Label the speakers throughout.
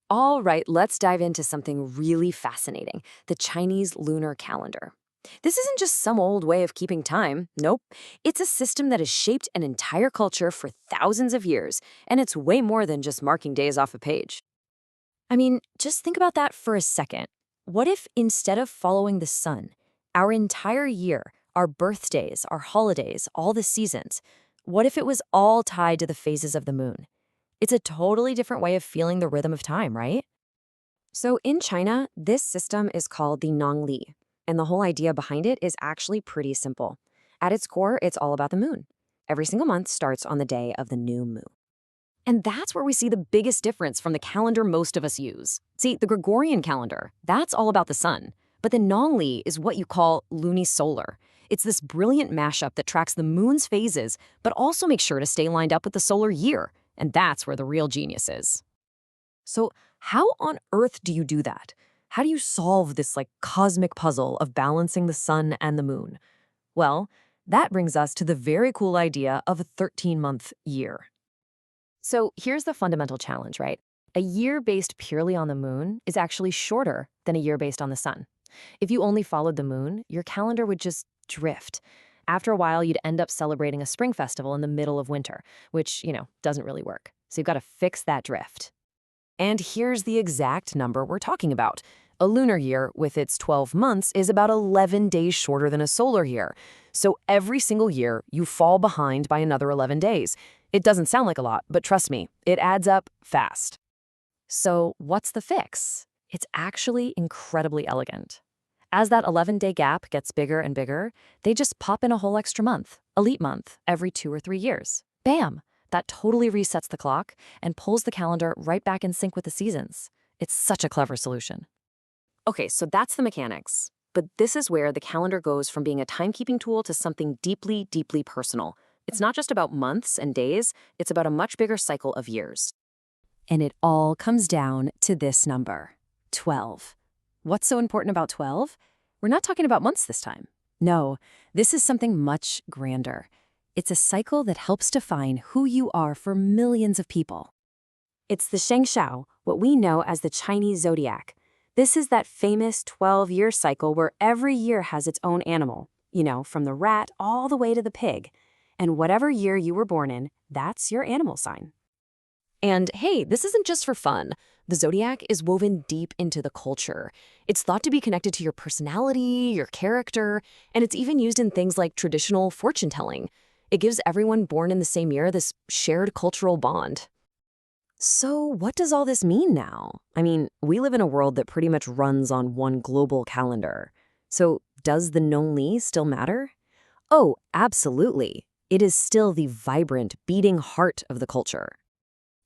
Speaker 1: All right, let's dive into something really fascinating, the Chinese lunar calendar. This isn't just some old way of keeping time. Nope. It's a system that has shaped an entire culture for thousands of years, and it's way more than just marking days off a page. I mean, just think about that for a second. What if instead of following the sun, our entire year, our birthdays, our holidays, all the seasons, what if it was all tied to the phases of the moon? It's a totally different way of feeling the rhythm of time, right? So in China, this system is called the Nongli, and the whole idea behind it is actually pretty simple. At its core, it's all about the moon. Every single month starts on the day of the new moon. And that's where we see the biggest difference from the calendar most of us use. See, the Gregorian calendar, that's all about the sun. But the Nongli is what you call lunisolar. It's this brilliant mashup that tracks the moon's phases, but also makes sure to stay lined up with the solar year. And that's where the real genius is. So, how on earth do you do that? How do you solve this cosmic puzzle of balancing the sun and the moon? Well, that brings us to the very cool idea of a 13-month year. So here's the fundamental challenge, right? A year based purely on the moon is actually shorter than a year based on the sun. If you only followed the moon, your calendar would just drift. After a while, you'd end up celebrating a spring festival in the middle of winter, which, doesn't really work. So you've got to fix that drift. And here's the exact number we're talking about. A lunar year with its 12 months is about 11 days shorter than a solar year. So every single year, you fall behind by another 11 days. It doesn't sound like a lot, but trust me, it adds up fast. So what's the fix? It's actually incredibly elegant. As that 11-day gap gets bigger and bigger, they just pop in a whole extra month, a leap month, every 2 or 3 years. Bam! That totally resets the clock and pulls the calendar right back in sync with the seasons. It's such a clever solution. Okay, so that's the mechanics. But this is where the calendar goes from being a timekeeping tool to something deeply, deeply personal. It's not just about months and days, it's about a much bigger cycle of years. And it all comes down to this number, 12. What's so important about 12? We're not talking about months this time. No, this is something much grander. It's a cycle that helps define who you are for millions of people. It's the Shengshao, what we know as the Chinese zodiac. This is that famous 12-year cycle where every year has its own animal, from the rat all the way to the pig. And whatever year you were born in, that's your animal sign. And hey, this isn't just for fun. The zodiac is woven deep into the culture. It's thought to be connected to your personality, your character, and it's even used in things like traditional fortune telling. It gives everyone born in the same year this shared cultural bond. So what does all this mean now? I mean, we live in a world that pretty much runs on one global calendar. So does the Nongli still matter? Oh, absolutely. It is still the vibrant, beating heart of the culture.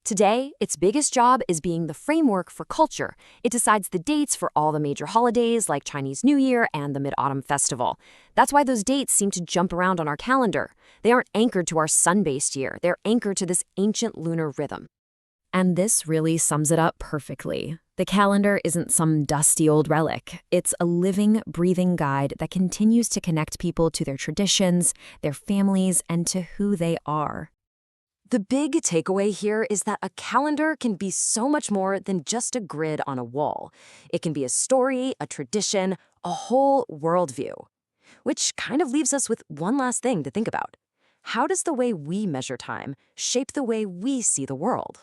Speaker 1: Today, its biggest job is being the framework for culture. It decides the dates for all the major holidays like Chinese New Year and the Mid-Autumn Festival. That's why those dates seem to jump around on our calendar. They aren't anchored to our sun-based year. They're anchored to this ancient lunar rhythm. And this really sums it up perfectly. The calendar isn't some dusty old relic. It's a living, breathing guide that continues to connect people to their traditions, their families, and to who they are. The big takeaway here is that a calendar can be so much more than just a grid on a wall. It can be a story, a tradition, a whole worldview. Which kind of leaves us with one last thing to think about. How does the way we measure time shape the way we see the world?